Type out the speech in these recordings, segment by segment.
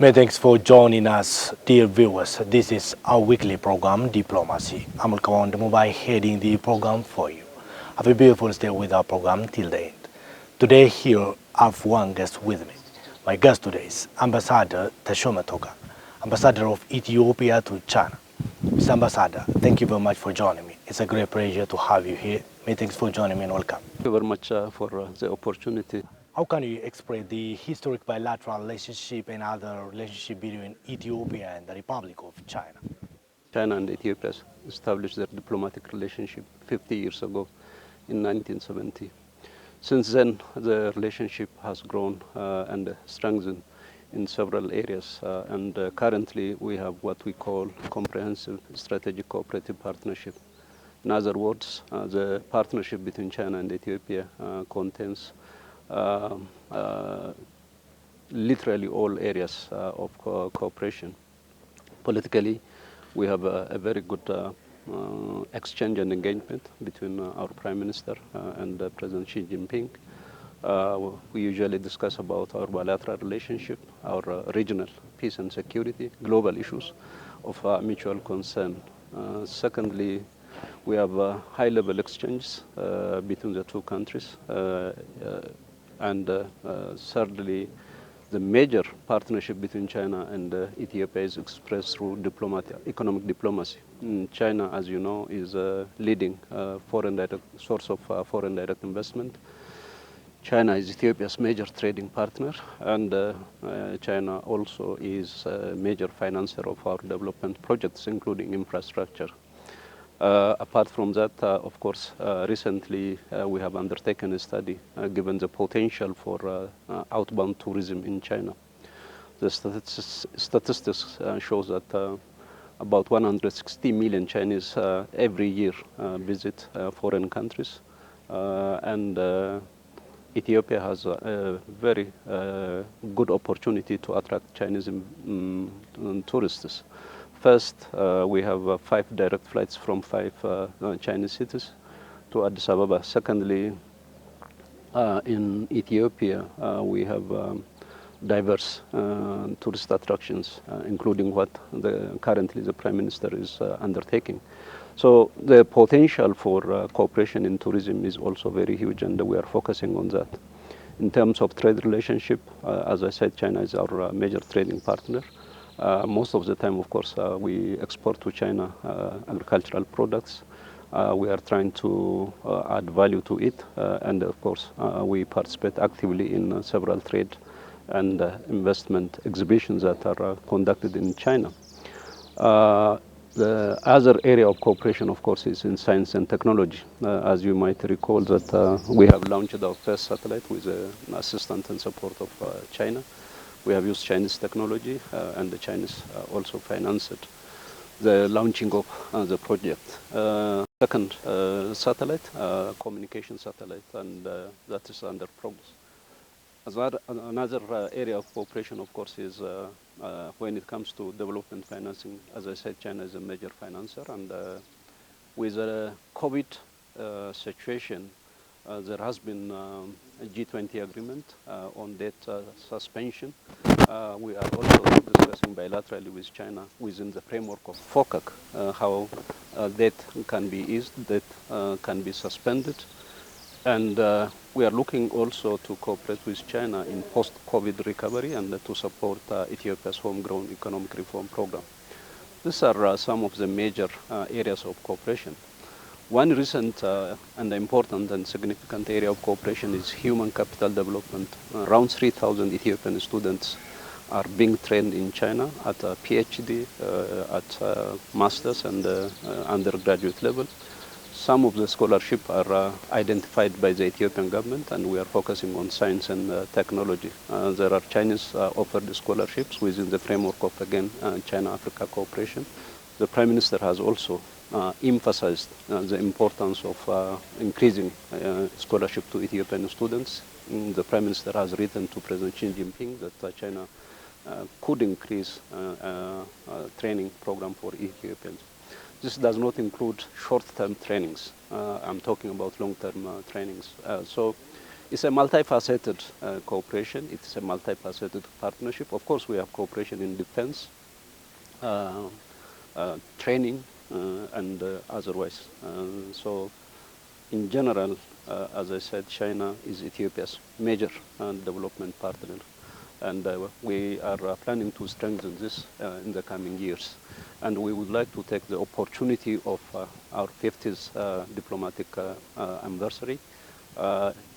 Many thanks for joining us, dear viewers. This is our weekly program, Diplomacy. I'm Alkawan Mobile heading the program for you. Have a beautiful stay with our program till the end. Today here, I have one guest with me. My guest today is Ambassador Teshome Toga, Ambassador of Ethiopia to China. Mr. Ambassador, thank you very much for joining me. It's a great pleasure to have you here. Many thanks for joining me and welcome. Thank you very much for the opportunity. How can you explain the historic bilateral relationship and other relationship between Ethiopia and the Republic of China? China and Ethiopia established their diplomatic relationship 50 years ago in 1970. Since then, the relationship has grown and strengthened in several areas. Currently, we have what we call comprehensive strategic cooperative partnership. In other words, the partnership between China and Ethiopia contains literally all areas of cooperation. Politically, we have a very good exchange and engagement between our Prime Minister and President Xi Jinping. We usually discuss about our bilateral relationship, our regional peace and security, global issues of mutual concern. Secondly, we have high-level exchanges between the two countries. Thirdly, the major partnership between China and Ethiopia is expressed through economic diplomacy. China, as you know, is a leading source of foreign direct investment. China is Ethiopia's major trading partner, and China also is a major financer of our development projects, including infrastructure. Apart from that, of course, recently we have undertaken a study given the potential for outbound tourism in China. The statistics shows that about 160 million Chinese every year visit foreign countries, and Ethiopia has a very good opportunity to attract Chinese tourists. First, we have 5 direct flights from 5 Chinese cities to Addis Ababa. Secondly, in Ethiopia, we have diverse tourist attractions, including what currently the Prime Minister is undertaking. So the potential for cooperation in tourism is also very huge, and we are focusing on that. In terms of trade relationship, as I said, China is our major trading partner. Most of the time, of course, we export to China agricultural products. We are trying to add value to it, and of course, we participate actively in several trade and investment exhibitions that are conducted in China. The other area of cooperation, of course, is in science and technology. As you might recall that we have launched our first satellite with the assistance and support of China. We have used Chinese technology, and the Chinese also financed the launching of the project. Second satellite, communication satellite, and that is under progress. Another area of cooperation, of course, is when it comes to development financing. As I said, China is a major financer, and with the COVID situation, there has been a G20 agreement on debt suspension. We are also discussing bilaterally with China within the framework of FOCAC how debt can be eased, debt can be suspended. And we are looking also to cooperate with China in post-COVID recovery and to support Ethiopia's homegrown economic reform program. These are some of the major areas of cooperation. One recent and important and significant area of cooperation is human capital development. Around 3,000 Ethiopian students are being trained in China at a PhD, at master's and undergraduate level. Some of the scholarship are identified by the Ethiopian government, and we are focusing on science and technology. There are Chinese offered scholarships within the framework of, again, China-Africa cooperation. The Prime Minister has also emphasized the importance of increasing scholarship to Ethiopian students. The Prime Minister has written to President Xi Jinping that China could increase training program for Ethiopians. This does not include short-term trainings. I'm talking about long-term trainings. So It's a multifaceted cooperation. It's a multifaceted partnership. Of course, we have cooperation in defense, training, and otherwise. So in general, as I said, China is Ethiopia's major development partner, and we are planning to strengthen this in the coming years. And we would like to take the opportunity of our 50th diplomatic anniversary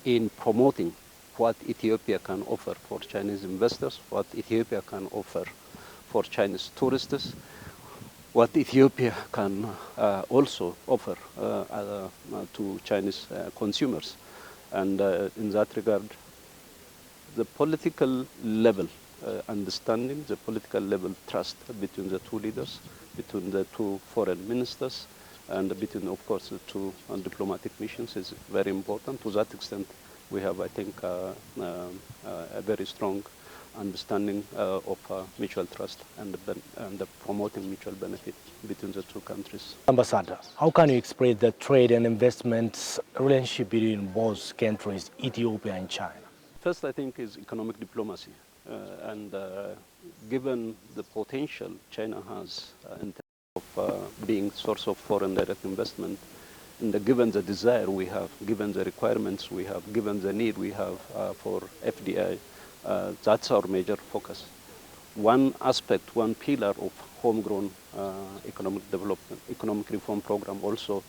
in promoting what Ethiopia can offer for Chinese investors, what Ethiopia can offer for Chinese tourists, what Ethiopia can also offer to Chinese consumers. And in that regard, the political level understanding, the political level trust between the two leaders, between the two foreign ministers, and between, of course, the two diplomatic missions is very important. To that extent, we have, I think, a very strong understanding of mutual trust and promoting mutual benefit between the two countries. Ambassador, how can you explain the trade and investment relationship between both countries, Ethiopia and China? First, I think, is economic diplomacy. And given the potential China has in terms of being source of foreign direct investment, and given the desire we have, given the requirements we have, given the need we have for FDI, that's our major focus. One aspect, one pillar of homegrown economic development, economic reform program also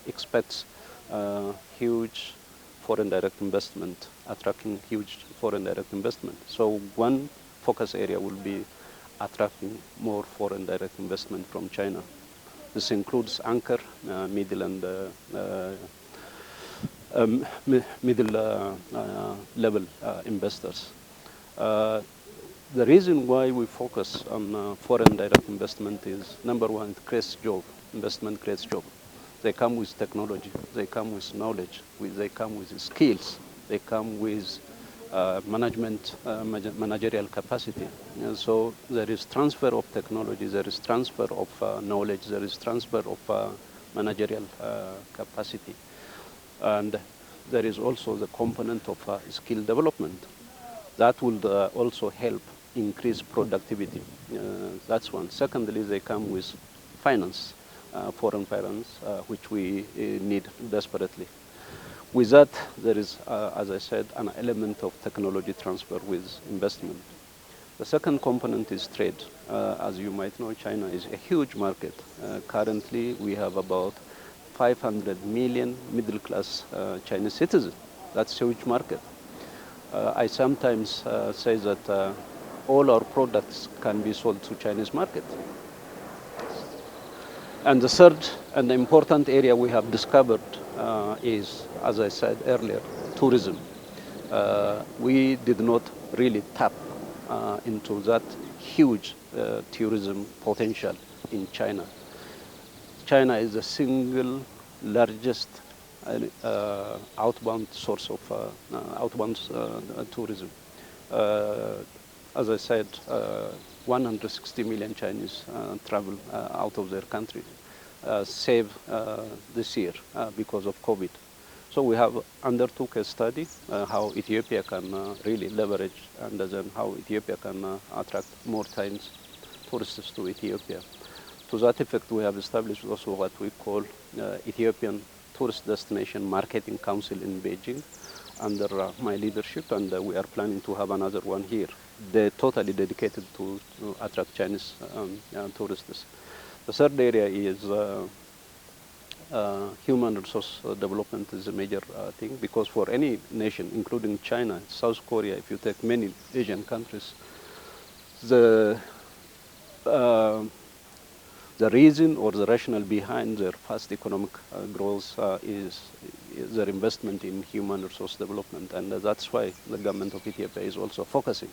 expects huge foreign direct investment, attracting huge foreign direct investment. So one focus area will be attracting more foreign direct investment from China. This includes anchor, middle and middle level investors. The reason why we focus on foreign direct investment is, number one, it creates job. Investment creates job. They come with technology, they come with knowledge, they come with skills, they come with managerial capacity. And so there is transfer of technology, there is transfer of knowledge, there is transfer of managerial capacity. And there is also the component of skill development. That will also help increase productivity. That's one. Secondly, they come with finance, foreign finance, which we need desperately. With that, there is, as I said, an element of technology transfer with investment. The second component is trade. As you might know, China is a huge market. Currently, we have about 500 million middle-class Chinese citizens. That's a huge market. I sometimes say that all our products can be sold to Chinese market. And the third and the important area we have discovered is, as I said earlier, tourism. We did not really tap into that huge tourism potential in China. China is the single largest outbound source of outbound tourism. As I said, 160 million Chinese travel out of their country, save this year because of COVID. So we have undertook a study how Ethiopia can really leverage, and then how Ethiopia can attract more Chinese tourists to Ethiopia. To that effect, we have established also what we call Ethiopian Tourist Destination Marketing Council in Beijing under my leadership, and we are planning to have another one here. They're totally dedicated to attract Chinese tourists. The third area is human resource development is a major thing, because for any nation, including China, South Korea, if you take many Asian countries, the reason or the rationale behind their fast economic growth is their investment in human resource development. And that's why the government of Ethiopia is also focusing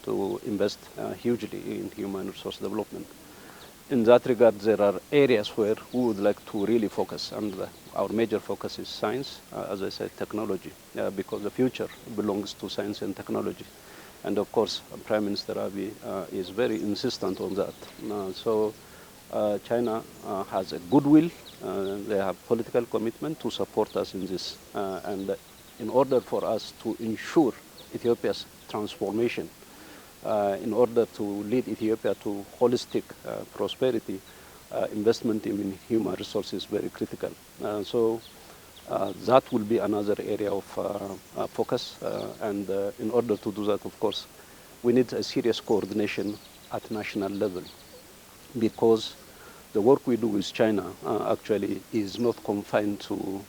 to invest hugely in human resource development. In that regard, there are areas where we would like to really focus, and our major focus is science, as I said, technology, because the future belongs to science and technology. And of course, Prime Minister Abiy is very insistent on that. So China has a goodwill, they have political commitment to support us in this. And in order for us to ensure Ethiopia's transformation, in order to lead Ethiopia to holistic prosperity, investment in human resources is very critical. So that will be another area of focus. And in order to do that, of course, we need a serious coordination at national level, because the work we do with China actually is not confined to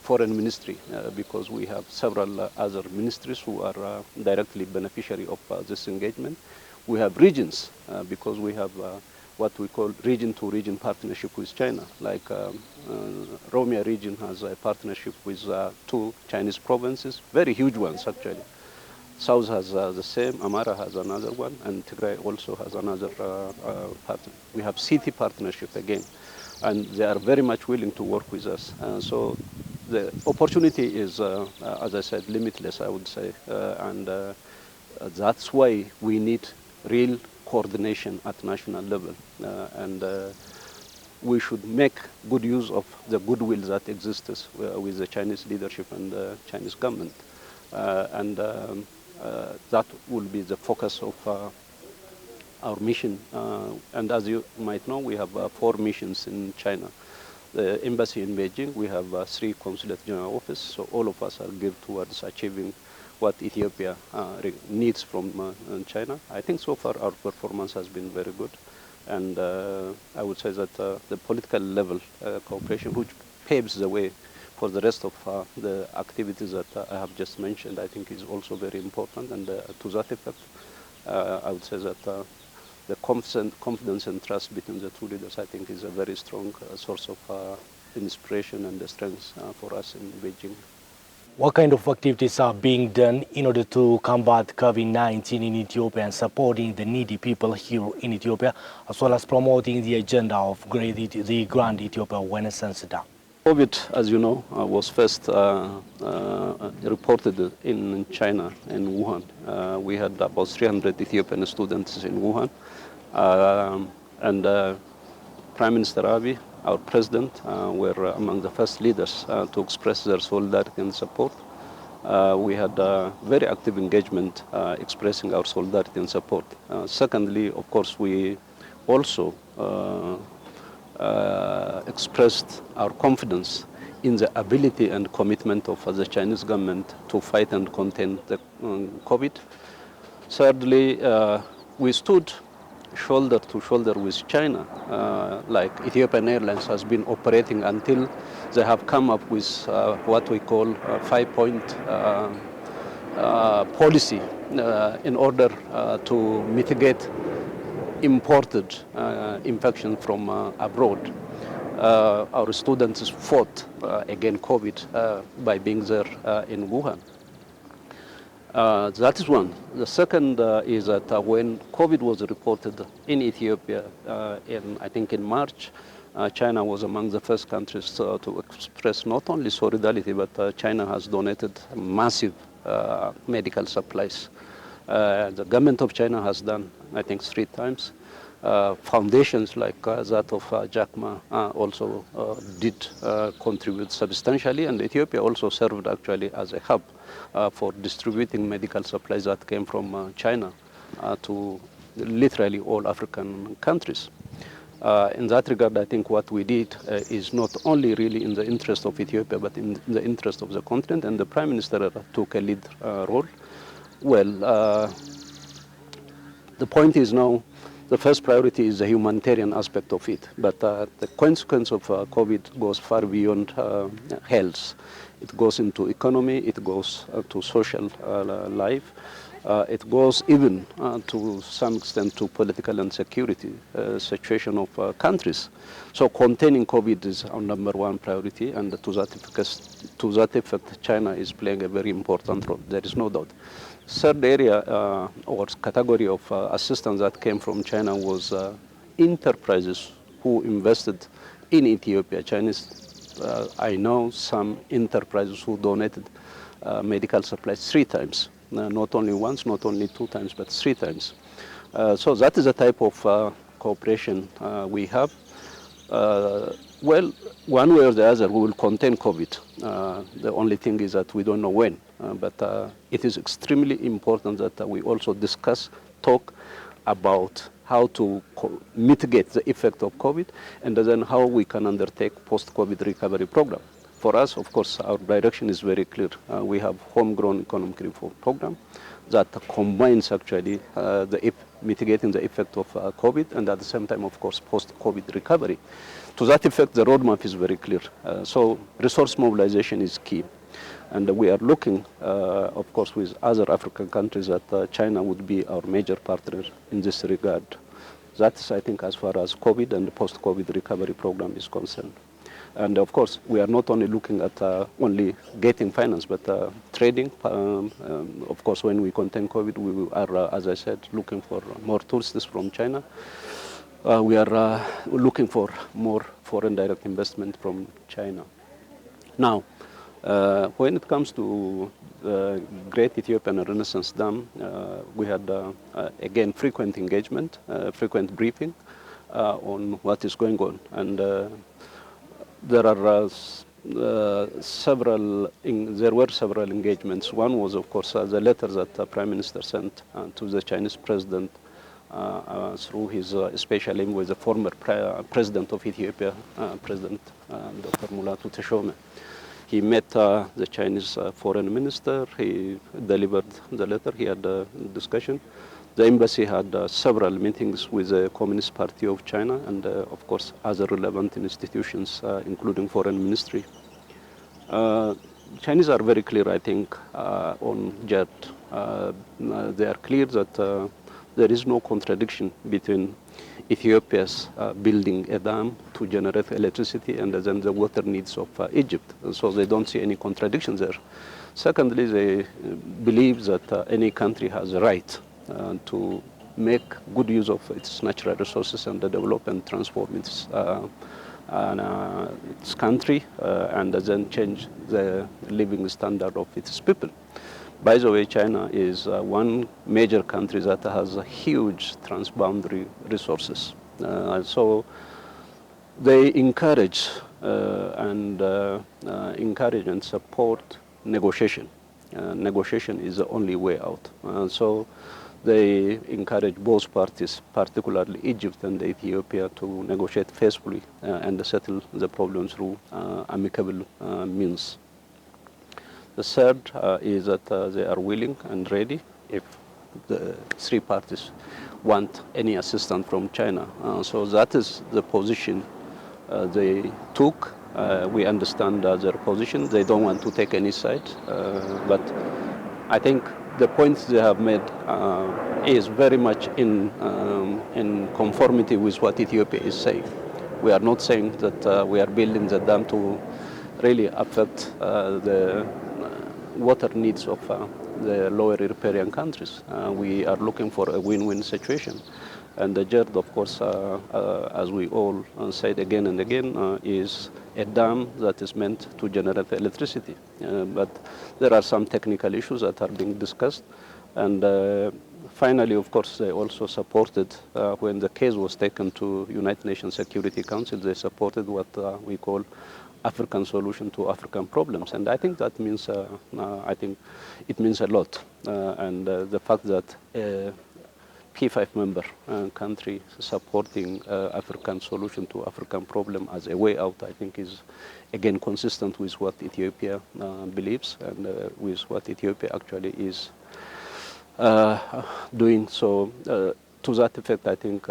foreign ministry, because we have several other ministries who are directly beneficiary of this engagement. We have regions, because we have what we call region-to-region partnership with China. Like Romia region has a partnership with 2 Chinese provinces, very huge ones actually. South has the same, Amara has another one, and Tigray also has another partner. We have city partnership again, and they are very much willing to work with us. So the opportunity is, as I said, limitless, I would say, and that's why we need real coordination at national level, and we should make good use of the goodwill that exists with the Chinese leadership and the Chinese government, and that will be the focus of our mission. And as you might know, we have 4 missions in China. The embassy in Beijing, we have 3 consulate general offices, so all of us are geared towards achieving what Ethiopia needs from China. I think so far our performance has been very good, and I would say that the political level cooperation, which paves the way for the rest of the activities that I have just mentioned, I think is also very important. And to that effect, I would say that the confidence and trust between the 2 leaders, I think, is a very strong source of inspiration and strength for us in Beijing. What kind of activities are being done in order to combat COVID-19 in Ethiopia and supporting the needy people here in Ethiopia, as well as promoting the agenda of the Grand Ethiopia Awareness Center? COVID, as you know, was first reported in China, in Wuhan. We had about 300 Ethiopian students in Wuhan. And Prime Minister Abiy, our president, were among the first leaders to express their solidarity and support. We had very active engagement expressing our solidarity and support. Secondly, of course, we also expressed our confidence in the ability and commitment of the Chinese government to fight and contain the COVID. Thirdly, we stood shoulder to shoulder with China, like Ethiopian Airlines has been operating until they have come up with what we call a 5-point policy in order to mitigate imported infection from abroad. Our students fought against COVID by being there in Wuhan. That is one. The second is that when COVID was reported in Ethiopia, I think in March, China was among the first countries to express not only solidarity, but China has donated massive medical supplies. The government of China has done, I think, 3 times. Foundations like that of Jack Ma also did contribute substantially, and Ethiopia also served actually as a hub for distributing medical supplies that came from China to literally all African countries. In that regard, I think what we did is not only really in the interest of Ethiopia, but in the interest of the continent, and the Prime Minister took a lead role. Well, the point is now, the first priority is the humanitarian aspect of it, but the consequence of COVID goes far beyond health. It goes into economy, it goes to social life, it goes even to some extent to political and security situation of countries. So containing COVID is our #1 priority, and to that effect, China is playing a very important role. There is no doubt. Third area or category of assistance that came from China was enterprises who invested in Ethiopia. Chinese, I know some enterprises who donated medical supplies 3 times, not only once, not only 2 times, but 3 times. So that is the type of cooperation we have. Well, one way or the other, we will contain COVID. The only thing is that we don't know when. But it is extremely important that we also discuss, talk about how to mitigate the effect of COVID, and then how we can undertake post-COVID recovery program. For us, of course, our direction is very clear. We have homegrown economic reform program that combines actually mitigating the effect of COVID, and at the same time, of course, post-COVID recovery. To that effect, the roadmap is very clear. So resource mobilization is key. And we are looking, of course, with other African countries that China would be our major partner in this regard. That's, I think, as far as COVID and the post-COVID recovery program is concerned. And of course, we are not only looking at only getting finance, but trading. Of course, when we contain COVID, we are, as I said, looking for more tools from China. We are looking for more foreign direct investment from China. Now, when it comes to the Great Ethiopian Renaissance Dam, we had, again, frequent engagement, frequent briefing on what is going on. And there were several engagements. One was, of course, the letter that the Prime Minister sent to the Chinese President through his special envoy with the former President of Ethiopia, President Dr. Mulatu Teshome. He met the Chinese foreign minister, he delivered the letter, he had a discussion. The embassy had several meetings with the Communist Party of China and, of course, other relevant institutions, including foreign ministry. Chinese are very clear, I think, on JET. They are clear that there is no contradiction between Ethiopia's building a dam to generate electricity and then the water needs of Egypt. So they don't see any contradiction there. Secondly, they believe that any country has a right to make good use of its natural resources and develop and transform its country and then change the living standard of its people. By the way, China is one major country that has huge transboundary resources. So they encourage and support negotiation. Negotiation is the only way out. So they encourage both parties, particularly Egypt and Ethiopia, to negotiate faithfully and settle the problem through amicable means. The third is that they are willing and ready if the three parties want any assistance from China. So that is the position they took. We understand their position. They don't want to take any side. But I think the points they have made is very much in conformity with what Ethiopia is saying. We are not saying that we are building the dam to really affect the water needs of the lower riparian countries. We are looking for a win-win situation. And the JERD, of course, as we all said again and again, is a dam that is meant to generate electricity. But there are some technical issues that are being discussed. And finally, of course, they also supported, when the case was taken to United Nations Security Council, they supported what we call African solution to African problems. And I think that means, I think it means a lot. And the fact that P5 member country supporting African solution to African problem as a way out, I think is again consistent with what Ethiopia believes and with what Ethiopia actually is doing. So to that effect, I think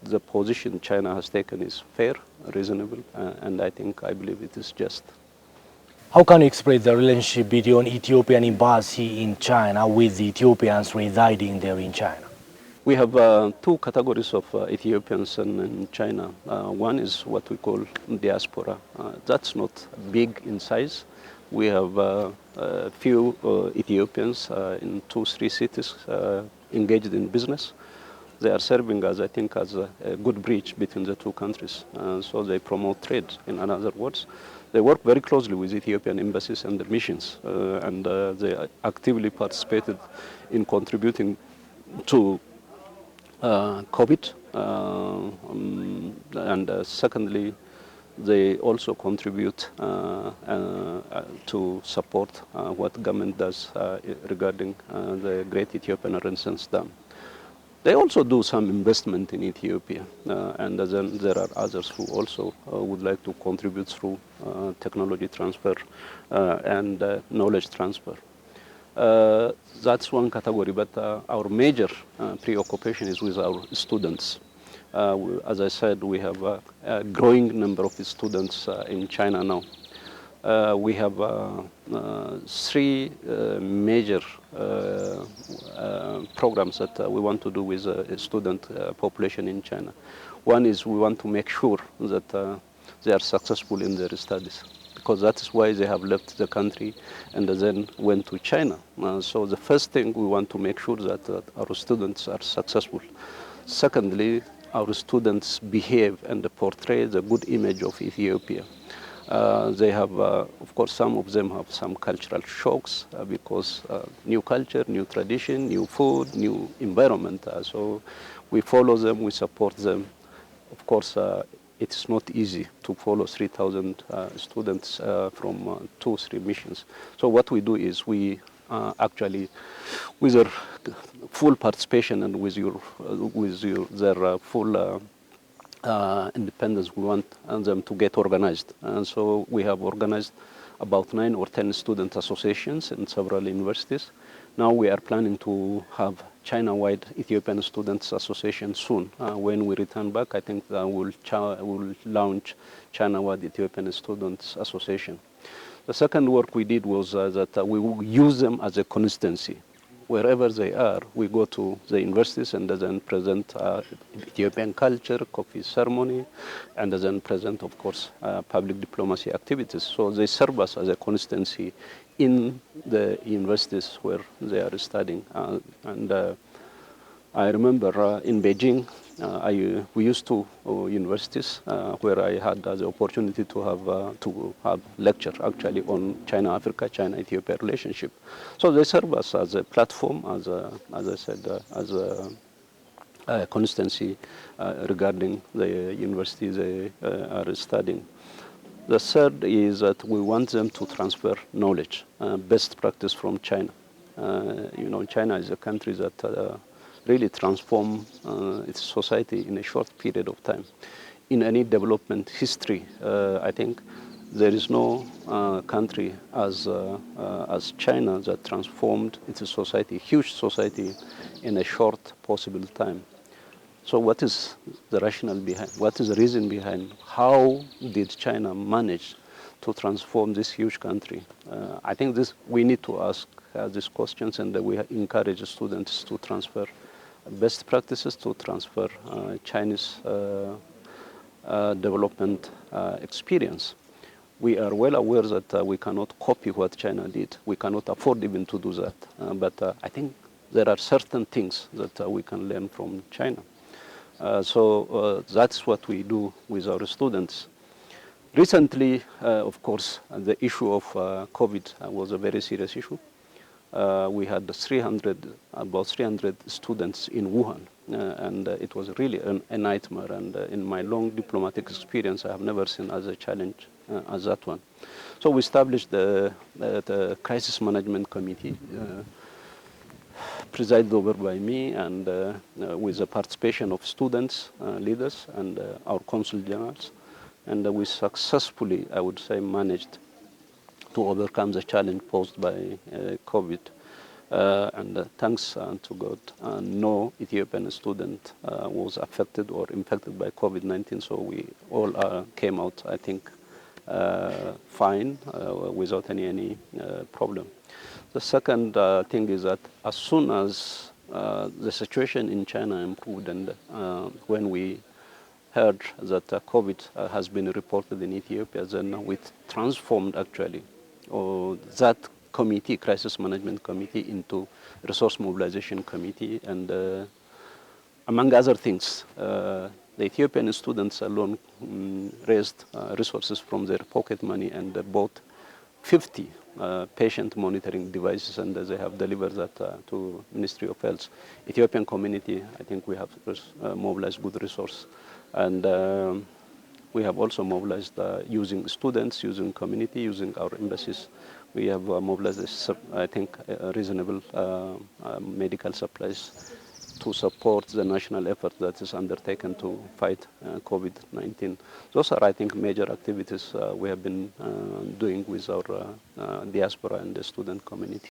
the position China has taken is fair, reasonable, and I believe it is just. How can you explain the relationship between Ethiopian embassy in China with the Ethiopians residing there in China? We have two categories of Ethiopians in China. One is what we call diaspora. That's not big in size. We have a few Ethiopians in 2-3 cities engaged in business. They are serving as, I think, as a good bridge between the two countries. So they promote trade, in other words. They work very closely with Ethiopian embassies and the missions, and they actively participated in contributing to COVID. And secondly, they also contribute to support what government does regarding the Great Ethiopian Renaissance Dam. They also do some investment in Ethiopia, and then there are others who also would like to contribute through technology transfer and knowledge transfer. That's one category, but our major preoccupation is with our students. As I said, we have a growing number of students in China now. We have three major programs that we want to do with the student population in China. One is we want to make sure that they are successful in their studies, because that is why they have left the country and then went to China. So the first thing, we want to make sure that our students are successful. Secondly, our students behave and portray the good image of Ethiopia. They have, of course, some of them have some cultural shocks because new culture, new tradition, new food, new environment. So we follow them, we support them. Of course, it's not easy to follow 3,000 students from 2-3 missions. So what we do is we actually, with their full participation and with their full independence, we want them to get organized. And so we have organized about 9 or 10 student associations in several universities. Now we are planning to have China-wide Ethiopian Students Association soon. When we return back, I think we'll launch China-wide Ethiopian Students Association. The second work we did was that we will use them as a constituency. Wherever they are, we go to the universities and then present Ethiopian culture, coffee ceremony, and then present, of course, public diplomacy activities. So they serve us as a constituency in the universities where they are studying. I remember in Beijing, we used to universities where I had the opportunity to have lecture actually on China-Africa, China-Ethiopia relationship. So they serve us as a platform, as I said, as a constituency regarding the university they are studying. The third is that we want them to transfer knowledge, best practice from China. China is a country that really transform its society in a short period of time. In any development history, I think there is no country as China that transformed its society, huge society, in a short possible time. So what is the rationale behind, what is the reason behind, how did China manage to transform this huge country? I think we need to ask these questions, and we encourage students to transfer best practices, to transfer Chinese development experience. We are well aware that we cannot copy what China did. We cannot afford even to do that. But I think there are certain things that we can learn from China. So that's what we do with our students. Recently, of course, the issue of COVID was a very serious issue. We had about 300 students in Wuhan, and it was really a nightmare. And in my long diplomatic experience, I have never seen as a challenge as that one. So we established the Crisis Management Committee, presided over by me, and with the participation of students, leaders, and our consul generals. And we successfully, I would say, managed to overcome the challenge posed by COVID. And thanks to God, no Ethiopian student was affected or infected by COVID-19, so we all came out, I think, fine, without any problem. The second thing is that as soon as the situation in China improved, and when we heard that COVID has been reported in Ethiopia, then we transformed actually that committee, Crisis Management Committee, into Resource Mobilization Committee. And among other things, the Ethiopian students alone raised resources from their pocket money and bought 50 patient monitoring devices, and they have delivered that to Ministry of Health. Ethiopian community, I think we have mobilized good resource. And We have also mobilized using students, using community, using our embassies. We have mobilized, I think, reasonable medical supplies to support the national effort that is undertaken to fight COVID-19. Those are, I think, major activities we have been doing with our diaspora and the student community.